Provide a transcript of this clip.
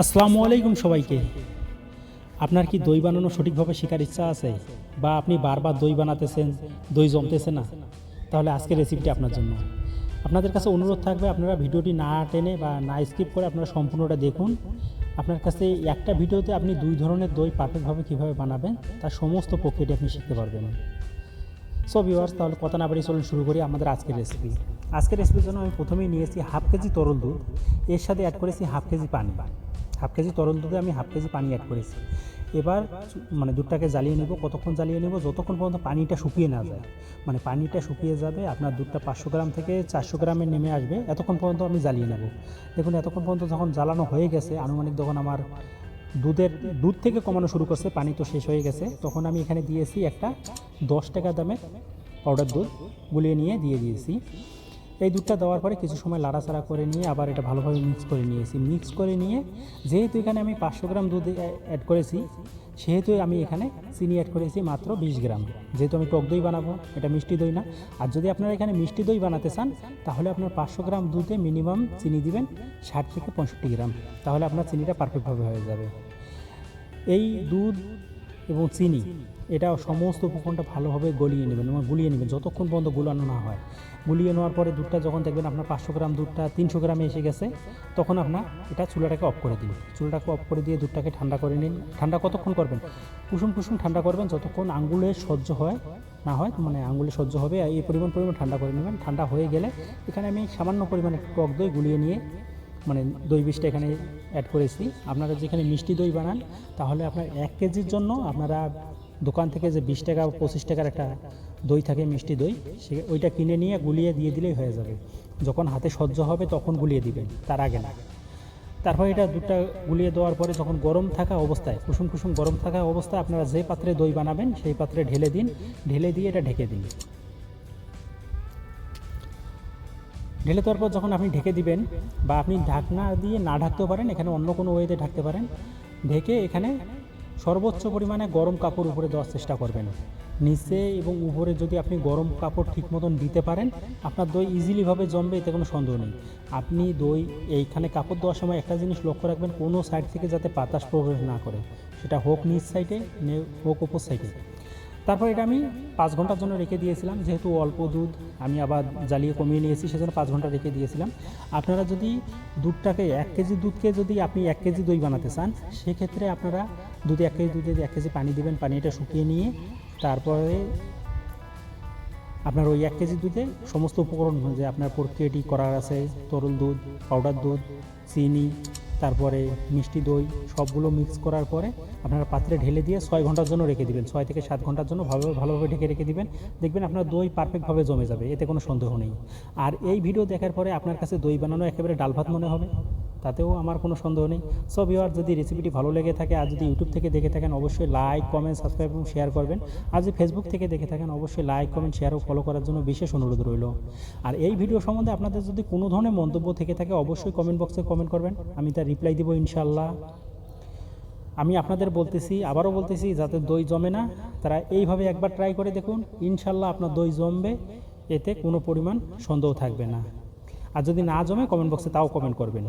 আসসালামু আলাইকুম সবাইকে। আপনার কি দই বানানো সঠিকভাবে শেখার ইচ্ছা আছে, বা আপনি বারবার দই বানাতেছেন, দই জমতেছে না? তাহলে আজকের রেসিপিটি আপনার জন্য। আপনাদের কাছে অনুরোধ থাকবে, আপনারা ভিডিওটি না টেনে বা না স্কিপ করে আপনারা সম্পূর্ণটা দেখুন। আপনার কাছে একটা ভিডিওতে আপনি দুই ধরনের দই পারফেক্টভাবে কীভাবে বানাবেন তার সমস্ত প্রক্রিয়াটি আপনি শিখতে পারবেন। সো ভিউয়ার্স, তাহলে কথা না বাড়িয়ে চলুন শুরু করি আমাদের আজকের রেসিপি। আজকের রেসিপির জন্য আমি প্রথমেই নিয়েছি হাফ কেজি তরল দুধ, এর সাথে অ্যাড করেছি হাফ কেজি পানি। হাফ কেজি তরল দুধে আমি হাফ কেজি পানি অ্যাড করেছি। এবার দুধটাকে জ্বালিয়ে নেব। কতক্ষণ জ্বালিয়ে নেব? যতক্ষণ পর্যন্ত পানিটা শুকিয়ে না যায়। পানিটা শুকিয়ে যাবে, আপনার দুধটা 500 গ্রাম থেকে 400 গ্রামে নেমে আসবে, এতক্ষণ পর্যন্ত আমি জ্বালিয়ে নেব। দেখুন, এতক্ষণ পর্যন্ত যখন জ্বালানো হয়ে গেছে, আনুমানিক যখন আমার দুধ থেকে কমানো শুরু করছে, পানি তো শেষ হয়ে গেছে, তখন আমি এখানে দিয়েছি একটা 10 টাকা দামের পাউডার দুধ গুলিয়ে নিয়ে দিয়ে দিয়েছি। এই দুধটা দেওয়ার পরে কিছু সময় লাড়াচাড়া করে নিয়ে আবার এটা ভালোভাবে মিক্স করে নিয়েছি। মিক্স করে নিয়ে যেহেতু এখানে আমি 500 গ্রাম দুধ অ্যাড করেছি, সেহেতু আমি এখানে চিনি অ্যাড করেছি মাত্র 20 গ্রাম। যেহেতু আমি টক দই বানাবো, এটা মিষ্টি দই না। আর যদি আপনারা এখানে মিষ্টি দই বানাতে চান, তাহলে আপনার 500 গ্রাম দুধে মিনিমাম চিনি দিবেন 60 থেকে 65 গ্রাম, তাহলে আপনার চিনিটা পারফেক্টভাবে হয়ে যাবে। এই দুধ এবং চিনি, এটা সমস্ত উপকরণটা ভালোভাবে গলিয়ে নেবেন এবং গুলিয়ে নেবেন যতক্ষণ পর্যন্ত গুলানো না হয়। গুলিয়ে নেওয়ার পরে দুধটা যখন দেখবেন আপনার 500 গ্রাম দুধটা 300 গ্রামে এসে গেছে, তখন আপনার এটা চুলাটাকে অফ করে দিন। চুলাটাকে অফ করে দিয়ে দুধটাকে ঠান্ডা করে নিন। ঠান্ডা কতক্ষণ করবেন? কুসুম কুসুম ঠান্ডা করবেন, যতক্ষণ আঙ্গুলে সহ্য হয় না হয়, আঙ্গুলে সহ্য হবে এই পরিমাণ ঠান্ডা করে নেবেন। ঠান্ডা হয়ে গেলে এখানে আমি সামান্য পরিমাণে টক দই গুলিয়ে নিয়ে দই বিষটা এখানে অ্যাড করেছি। আপনারা যেখানে মিষ্টি দই বানান, তাহলে আপনার 1 কেজির জন্য আপনারা দোকান থেকে যে 20 টাকা 25 টাকার একটা দই থাকে মিষ্টি দই, ওইটা কিনে নিয়ে গুলিয়ে দিয়ে দিলেই হয়ে যাবে। যখন হাতে সহ্য হবে তখন গুলিয়ে দিবেন, তার আগে না। তারপর এটা দুধটা গুলিয়ে দেওয়ার পরে যখন গরম থাকা অবস্থায়, কুসুম কুসুম গরম থাকা অবস্থায় আপনারা যে পাত্রে দই বানাবেন সেই পাত্রে ঢেলে দিন। ঢেলে দিয়ে এটা ঢেকে দিন। ঢেলে দেওয়ার পর যখন আপনি ঢেকে দিবেন, বা আপনি ঢাকনা দিয়ে না ঢাকতেও পারেন, এখানে অন্য কোনো ওয়েতে ঢাকতে পারেন। ঢেকে এখানে সর্বোচ্চ পরিমাণে গরম কাপড় উপরে দেওয়ার চেষ্টা করবেন। নিচে এবং উপরে যদি আপনি গরম কাপড় ঠিক মতন দিতে পারেন, আপনার দই ইজিলিভাবে জমবে, এতে কোনো সন্দেহ নেই। আপনি দই এইখানে কাপড় দেওয়ার সময় একটা জিনিস লক্ষ্য রাখবেন, কোনো সাইড থেকে যাতে বাতাস প্রবেশ না করে, সেটা হোক নিচ সাইডে হোক উপর সাইডে। তারপর এটা আমি 5 ঘন্টার জন্য রেখে দিয়েছিলাম। যেহেতু অল্প দুধ, আমি আবার জ্বালিয়ে কমিয়ে নিয়েছি, সেজন্য 5 ঘন্টা রেখে দিয়েছিলাম। আপনারা যদি দুধটাকে 1 কেজি দুধকে যদি আপনি 1 কেজি দই বানাতে চান, সেক্ষেত্রে আপনারা 1 কেজি দুধে 1 কেজি পানি দিবেন। পানিটা শুকিয়ে নিয়ে তারপরে আপনার ওই 1 কেজি দুধে সমস্ত উপকরণ যে আপনার প্রক্রিয়াটি করার আছে, তরল দুধ, পাউডার দুধ, চিনি, তারপরে মিষ্টি দই, সবগুলো মিক্স করার পরে আপনারা পাত্রে ঢেলে দিয়ে 6 ঘন্টার জন্য রেখে দিবেন। 6 থেকে 7 ঘন্টার জন্য ভালোভাবে ঢেকে রেখে দিবেন। দেখবেন আপনার দই পারফেক্টভাবে জমে যাবে, এতে কোনো সন্দেহ নেই। আর এই ভিডিও দেখার পরে আপনার কাছে দই বানানো একেবারে ডাল ভাত মনে হবে, তাতেও আমার কোনো সন্দেহ নেই। সো ভিউয়ার, যদি রেসিপিটি ভালো লেগে থাকে, আর যদি ইউটিউব থেকে দেখে থাকেন, অবশ্যই লাইক, কমেন্ট, সাবস্ক্রাইব এবং শেয়ার করবেন। আর যদি ফেসবুক থেকে দেখে থাকেন, অবশ্যই লাইক, কমেন্ট, শেয়ার ও ফলো করার জন্য বিশেষ অনুরোধ রইল। আর এই ভিডিও সম্বন্ধে আপনাদের যদি কোনো ধরনের মন্তব্য থেকে থাকে, অবশ্যই কমেন্ট বক্সে কমেন্ট করবেন, আমি তার রিপ্লাই দেবো ইনশাআল্লাহ। আমি আপনাদের আবারও বলতেছি, যাতে দই জমে না, তারা এইভাবে একবার ট্রাই করে দেখুন, ইনশাআল্লাহ আপনার দই জমবে, এতে কোনো পরিমাণ সন্দেহ থাকবে না। আর যদি না জমে, কমেন্ট বক্সে তাও কমেন্ট করবেন।